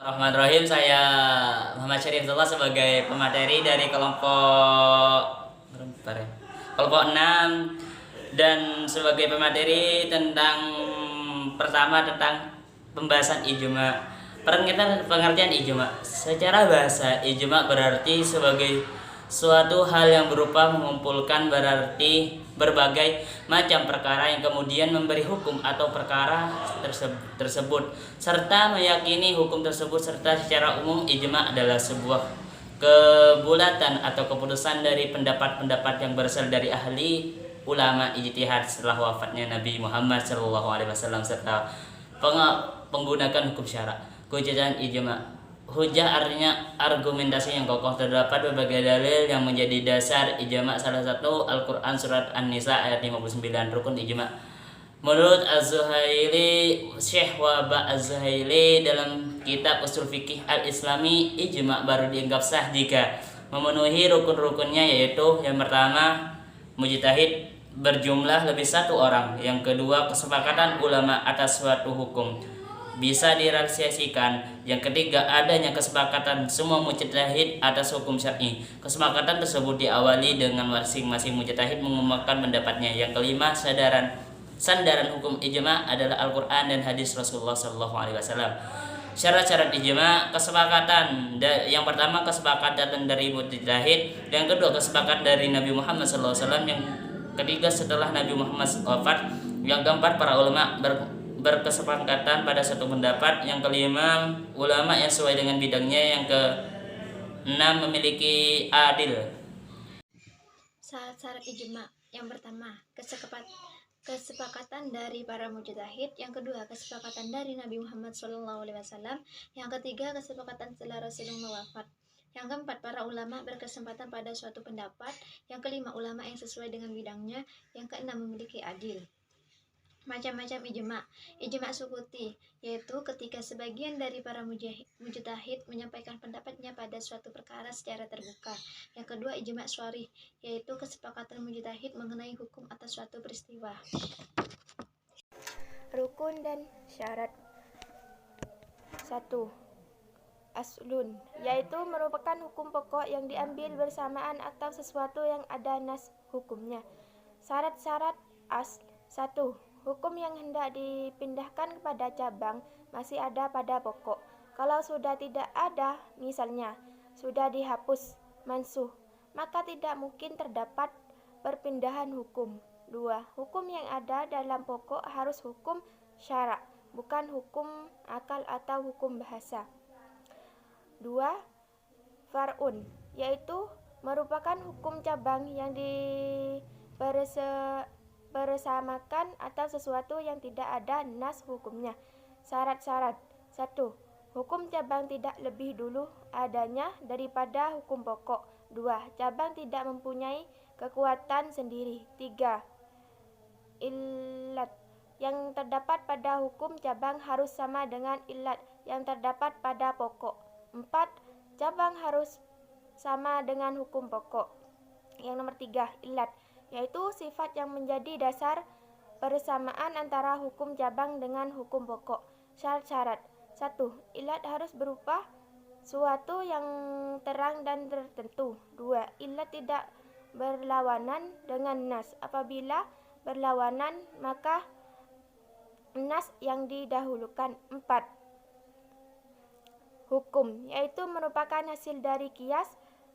Bismillahirrahmanirrahim. Saya Muhammad Syarif Abdullah sebagai pemateri dari kelompok 6 dan sebagai pemateri tentang pertama tentang pembahasan ijma. Pengertian ijma. Secara bahasa, ijma berarti sebagai suatu hal yang berupa mengumpulkan berarti berbagai macam perkara yang kemudian memberi hukum atau perkara tersebut serta meyakini hukum tersebut, serta secara umum ijma adalah sebuah kebulatan atau keputusan dari pendapat-pendapat yang berasal dari ahli ulama ijtihad setelah wafatnya Nabi Muhammad SAW serta penggunakan hukum syara. Kehujatan ijma. Hujah artinya argumentasi yang kokoh. Terdapat berbagai dalil yang menjadi dasar ijma. Salah satu Al-Quran surat An-Nisa ayat 59. Rukun ijma. Menurut Az-Zuhaili, Syekh Wahbah Az-Zuhaili dalam kitab Ushul Fiqih Al-Islami, ijma baru dianggap sah jika memenuhi rukun-rukunnya, yaitu yang pertama mujtahid berjumlah lebih satu orang, yang kedua kesepakatan ulama atas suatu hukum bisa direalisasikan, yang ketiga adanya kesepakatan semua mujtahid atas hukum syar'i. Kesepakatan tersebut diawali dengan masing-masing mujtahid mengumumkan pendapatnya. Yang kelima, sandaran hukum ijma adalah Al-Quran dan hadis Rasulullah SAW. Syarat-syarat ijma: kesepakatan. Yang pertama kesepakatan dari mujtahid, yang kedua kesepakatan dari Nabi Muhammad SAW, yang ketiga setelah Nabi Muhammad wafat, yang keempat para ulama berkesepakatan pada satu pendapat, yang kelima ulama yang sesuai dengan bidangnya, yang keenam memiliki adil. Syarat-syarat ijma: yang pertama kesepakatan dari para mujtahid, yang kedua kesepakatan dari Nabi Muhammad SAW, yang ketiga kesepakatan setelah Rasulullah wafat, yang keempat para ulama berkesempatan pada suatu pendapat, yang kelima ulama yang sesuai dengan bidangnya, yang keenam memiliki adil. Macam-macam ijma. Ijma sukuti, yaitu ketika sebagian dari para mujtahid menyampaikan pendapatnya pada suatu perkara secara terbuka. Yang kedua ijma syar'i, yaitu kesepakatan mujtahid mengenai hukum atas suatu peristiwa. Rukun dan syarat. 1. Aslun, yaitu merupakan hukum pokok yang diambil bersamaan atau sesuatu yang ada nas hukumnya. Syarat-syarat asl. 1. Hukum yang hendak dipindahkan kepada cabang masih ada pada pokok. Kalau sudah tidak ada, misalnya sudah dihapus, mansuh, maka tidak mungkin terdapat perpindahan hukum. 2. Hukum yang ada dalam pokok harus hukum syara', bukan hukum akal atau hukum bahasa. 2. Far'un, yaitu merupakan hukum cabang yang bersamakan atau sesuatu yang tidak ada nas hukumnya. Syarat-syarat. 1. Hukum cabang tidak lebih dulu adanya daripada hukum pokok. 2. Cabang tidak mempunyai kekuatan sendiri. 3. Illat yang terdapat pada hukum cabang harus sama dengan illat yang terdapat pada pokok. 4. Cabang harus sama dengan hukum pokok. Yang nomor 3, illat, yaitu sifat yang menjadi dasar persamaan antara hukum cabang dengan hukum pokok. Syarat-syarat. 1. Illat harus berupa suatu yang terang dan tertentu. 2. Illat tidak berlawanan dengan nas. Apabila berlawanan, maka nas yang didahulukan. 4. Hukum, yaitu merupakan hasil dari kias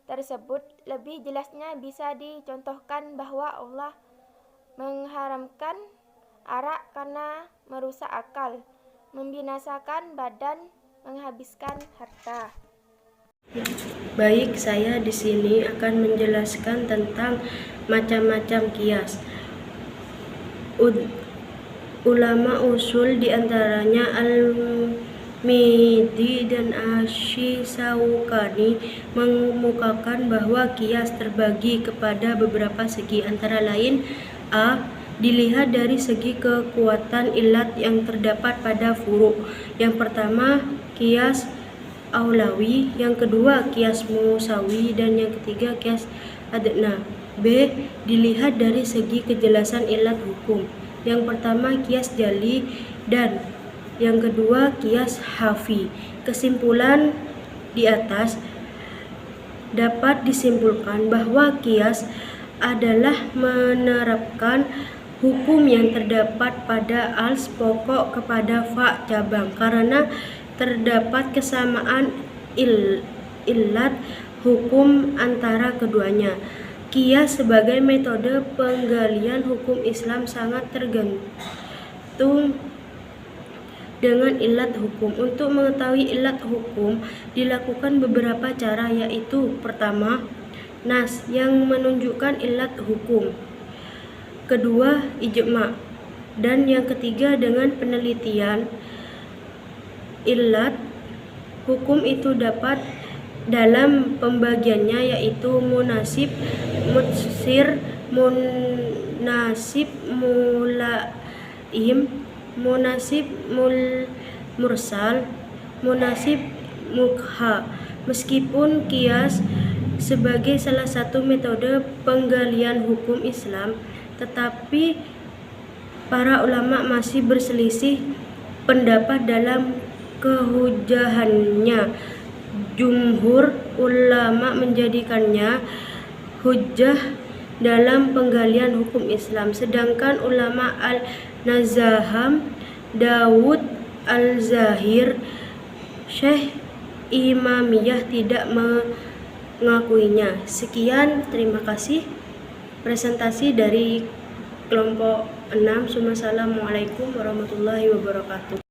tersebut. Lebih jelasnya bisa dicontohkan bahwa Allah mengharamkan arak karena merusak akal, membinasakan badan, menghabiskan harta. Baik, saya di sini akan menjelaskan tentang macam-macam kias. Ulama usul diantaranya Al-Midi dan Asy-Syaukani mengemukakan bahwa kias terbagi kepada beberapa segi, antara lain: A. Dilihat dari segi kekuatan ilat yang terdapat pada furu'. Yang pertama kias aulawi, yang kedua kias musawi, dan yang ketiga kias adna. B. Dilihat dari segi kejelasan ilat hukum. Yang pertama kias jali, dan Yang kedua, kias hafi. Kesimpulan di atas dapat disimpulkan bahwa kias adalah menerapkan hukum yang terdapat pada als pokok kepada fa cabang karena terdapat kesamaan illat hukum antara keduanya. Kias sebagai metode penggalian hukum Islam sangat tergantung dengan ilat hukum. Untuk mengetahui ilat hukum dilakukan beberapa cara, yaitu pertama, nas yang menunjukkan ilat hukum, kedua, ijma, dan yang ketiga dengan penelitian ilat hukum itu dapat dalam pembagiannya, yaitu munasib, mutsir, munasib mulaim, munasib mursal, munasib mukha. Meskipun kias sebagai salah satu metode penggalian hukum Islam, tetapi para ulama masih berselisih pendapat dalam kehujahannya. Jumhur ulama menjadikannya hujjah dalam penggalian hukum Islam, sedangkan ulama al-Nazaham, Dawud al-Zahir, Syekh Imamiyah tidak mengakuinya. Sekian, terima kasih presentasi dari kelompok 6. Wassalamualaikum warahmatullahi wabarakatuh.